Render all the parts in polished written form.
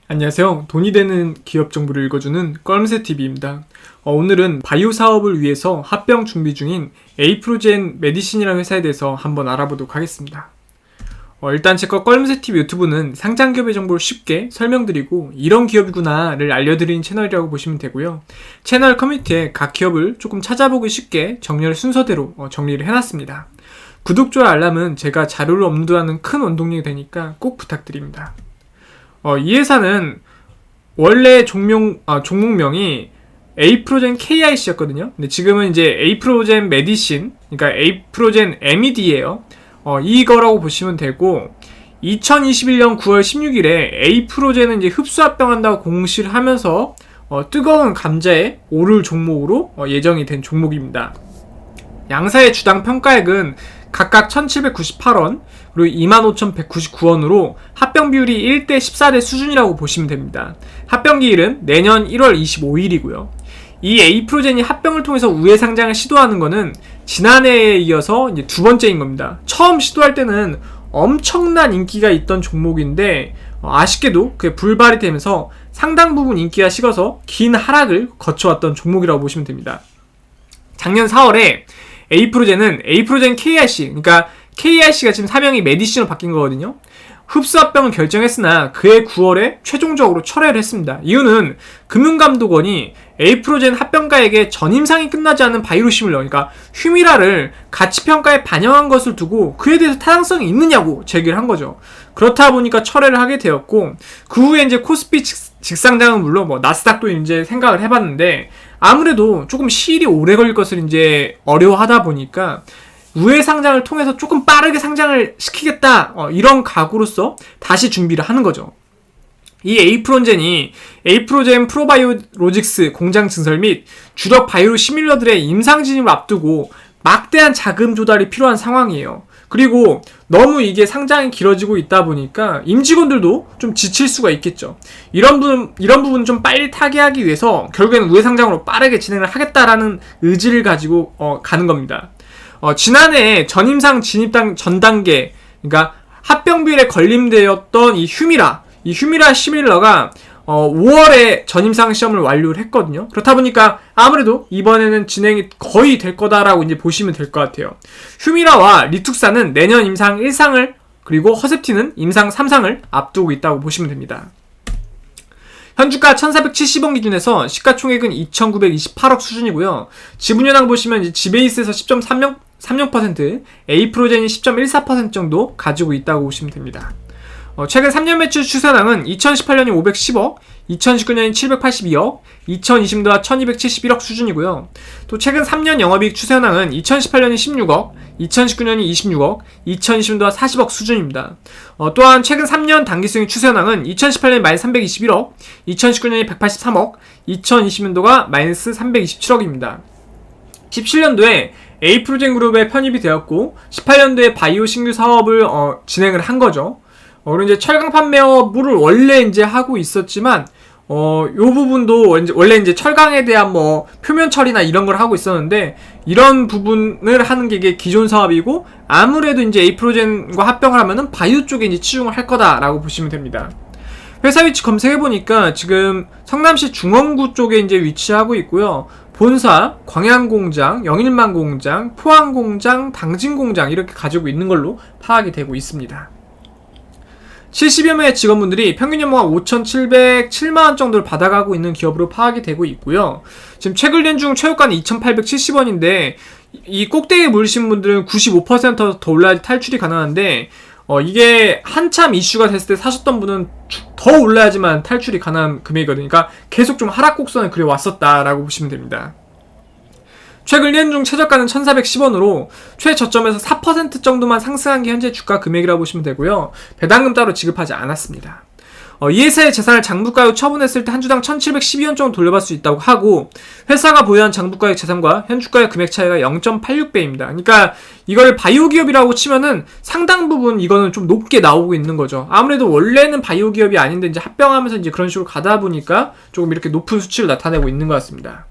안녕하세요. 돈이 되는 기업 정보를 읽어주는 껄무새TV입니다. 오늘은 바이오 사업을 위해서 합병 준비 중인 에이프로젠 메디신이라는 회사에 대해서 한번 알아보도록 하겠습니다. 일단 제거 껄무새TV 유튜브는 상장 기업의 정보를 쉽게 설명드리고 이런 기업이구나를 알려드리는 채널이라고 보시면 되고요. 채널 커뮤니티에 각 기업을 조금 찾아보기 쉽게 정렬 순서대로 정리를 해놨습니다. 구독, 좋아요, 알람은 제가 자료를 업로드하는 큰 원동력이 되니까 꼭 부탁드립니다. 이 회사는 원래 종목명이 에이프로젠 KIC였거든요. 근데 지금은 이제 에이프로젠 메디신, 그러니까 에이프로젠 MED예요. 이거라고 보시면 되고, 2021년 9월 16일에 에이프로젠은 이제 흡수합병한다고 공시를 하면서 뜨거운 감자에 오를 종목으로 예정이 된 종목입니다. 양사의 주당 평가액은 각각 1,798원, 그리고 25,199원으로 합병 비율이 1대 14대 수준이라고 보시면 됩니다. 합병 기일은 내년 1월 25일이고요. 이 에이프로젠이 합병을 통해서 우회 상장을 시도하는 것은 지난해에 이어서 이제 두 번째인 겁니다. 처음 시도할 때는 엄청난 인기가 있던 종목인데 아쉽게도 그게 불발이 되면서 상당 부분 인기가 식어서 긴 하락을 거쳐왔던 종목이라고 보시면 됩니다. 작년 4월에 에이프로젠은 에이프로젠 KIC, 그러니까 KIC가 지금 사명이 메디신으로 바뀐 거거든요. 흡수합병을 결정했으나 그해 9월에 최종적으로 철회를 했습니다. 이유는 금융감독원이 에이프로젠 합병가액의 전임상이 끝나지 않은 바이오시밀러, 그러니까 휴미라를 가치평가에 반영한 것을 두고 그에 대해서 타당성이 있느냐고 제기를 한 거죠. 그렇다 보니까 철회를 하게 되었고, 그 후에 이제 코스피 직상장은 물론 나스닥도 이제 생각을 해봤는데 아무래도 조금 시일이 오래 걸릴 것을 이제 어려워하다 보니까 우회 상장을 통해서 조금 빠르게 상장을 시키겠다, 이런 각오로서 다시 준비를 하는 거죠. 이 에이프로젠이 에이프로젠 프로바이오로직스 공장 증설 및 주력 바이오 시밀러들의 임상 진입을 앞두고 막대한 자금 조달이 필요한 상황이에요. 그리고 너무 이게 상장이 길어지고 있다 보니까 임직원들도 좀 지칠 수가 있겠죠. 이런 부분 좀 빨리 타개하기 위해서 결국에는 우회 상장으로 빠르게 진행을 하겠다라는 의지를 가지고 가는 겁니다. 지난해 전임상 진입 전 단계, 그러니까 합병 비율에 걸림되었던 이 휴미라 시밀러가 5월에 전임상 시험을 완료를 했거든요. 그렇다 보니까 아무래도 이번에는 진행이 거의 될 거다라고 이제 보시면 될 것 같아요. 휴미라와 리툭사는 내년 임상 1상을, 그리고 허셉틴은 임상 3상을 앞두고 있다고 보시면 됩니다. 현주가 1,470원 기준에서 시가총액은 2,928억 수준이고요. 지분현황 보시면 이제 지베이스에서 10.30%, 에이프로젠이 10.14% 정도 가지고 있다고 보시면 됩니다. 최근 3년 매출 추세량은 2018년이 510억, 2019년이 782억, 2020년도가 1271억 수준이고요. 또 최근 3년 영업이익 추세현황은 2018년이 16억, 2019년이 26억, 2020년도가 40억 수준입니다. 또한 최근 3년 단기수익 추세현황은 2018년이 마이너스 321억, 2019년이 183억, 2020년도가 마이너스 327억입니다. 17년도에 에이프로젠 그룹에 편입이 되었고 18년도에 바이오 신규 사업을 진행을 한 거죠. 그리고 이제 철강 판매업을 원래 이제 하고 있었지만, 요 부분도 원래 이제 철강에 대한 표면 처리나 이런 걸 하고 있었는데, 이런 부분을 하는 게 이게 기존 사업이고, 아무래도 이제 에이프로젠과 합병을 하면은 바이오 쪽에 이제 치중을 할 거다라고 보시면 됩니다. 회사 위치 검색해보니까 지금 성남시 중원구 쪽에 이제 위치하고 있고요. 본사, 광양공장, 영일만공장, 포항공장, 당진공장 이렇게 가지고 있는 걸로 파악이 되고 있습니다. 70여 명의 직원분들이 평균 연봉 5,707만원 정도를 받아가고 있는 기업으로 파악이 되고 있고요. 지금 최근 연중 최고가는 2,870원인데 이 꼭대기에 물리신 분들은 95% 더 올라야지 탈출이 가능한데 이게 한참 이슈가 됐을 때 사셨던 분은 더 올라야지만 탈출이 가능한 금액이거든요. 그러니까 계속 좀 하락 곡선을 그려왔었다라고 보시면 됩니다. 최근 1년 중 최저가는 1,410원으로 최저점에서 4% 정도만 상승한 게 현재 주가 금액이라고 보시면 되고요. 배당금 따로 지급하지 않았습니다. 이 회사의 재산을 장부가액 처분했을 때 한 주당 1,712원 정도 돌려받을 수 있다고 하고, 회사가 보유한 장부가액 재산과 현주가의 금액 차이가 0.86배입니다. 그러니까 이걸 바이오 기업이라고 치면은 상당 부분 이거는 좀 높게 나오고 있는 거죠. 아무래도 원래는 바이오 기업이 아닌데 이제 합병하면서 이제 그런 식으로 가다 보니까 조금 이렇게 높은 수치를 나타내고 있는 것 같습니다.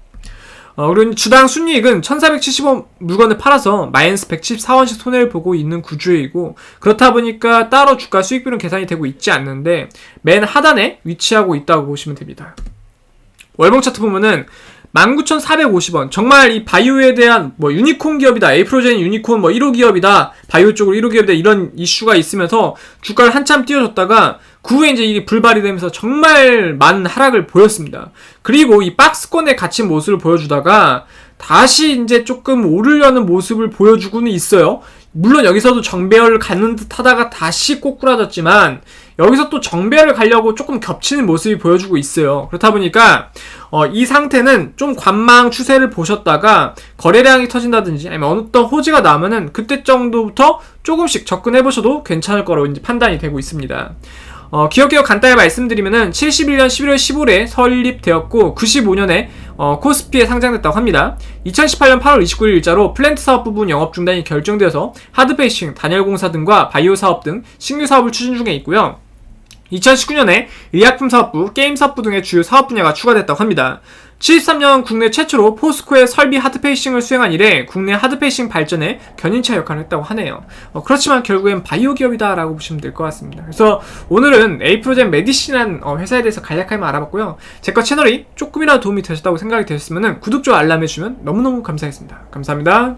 그리고 주당 순이익은 1475 물건을 팔아서 마이너스 114원씩 손해를 보고 있는 구조이고, 그렇다 보니까 따로 주가 수익비는 계산이 되고 있지 않는데 맨 하단에 위치하고 있다고 보시면 됩니다. 월봉 차트 보면은 19,450원. 정말 이 바이오에 대한 유니콘 기업이다, 에이프로젠 유니콘 1호 기업이다, 바이오 쪽으로 1호 기업이다, 이런 이슈가 있으면서 주가를 한참 띄워줬다가 그 후에 이제 이게 불발이 되면서 정말 많은 하락을 보였습니다. 그리고 이 박스권에 갇힌 모습을 보여주다가 다시 이제 조금 오르려는 모습을 보여주고는 있어요. 물론 여기서도 정배열을 갖는 듯 하다가 다시 꼬꾸라졌지만 여기서 또 정배열을 가려고 조금 겹치는 모습이 보여주고 있어요. 그렇다 보니까 이 상태는 좀 관망 추세를 보셨다가 거래량이 터진다든지 아니면 어떤 호지가 나면은 그때 정도부터 조금씩 접근해보셔도 괜찮을 거라고 이제 판단이 되고 있습니다. 기업 간단히 말씀드리면은 71년 11월 15일에 설립되었고 95년에 코스피에 상장됐다고 합니다. 2018년 8월 29일 일자로 플랜트 사업 부분 영업 중단이 결정되어서 하드페이싱, 단열공사 등과 바이오 사업 등 신규 사업을 추진 중에 있고요. 2019년에 의약품 사업부, 게임 사업부 등의 주요 사업 분야가 추가됐다고 합니다. 73년 국내 최초로 포스코의 설비 하드페이싱을 수행한 이래 국내 하드페이싱 발전에 견인차 역할을 했다고 하네요. 그렇지만 결국엔 바이오 기업이다 라고 보시면 될 것 같습니다. 그래서 오늘은 에이프로젠 메디신이라는 회사에 대해서 간략하게 알아봤고요. 제거 채널이 조금이라도 도움이 되셨다고 생각이 되셨으면 구독, 좋아요, 알람 해주시면 너무너무 감사하겠습니다. 감사합니다.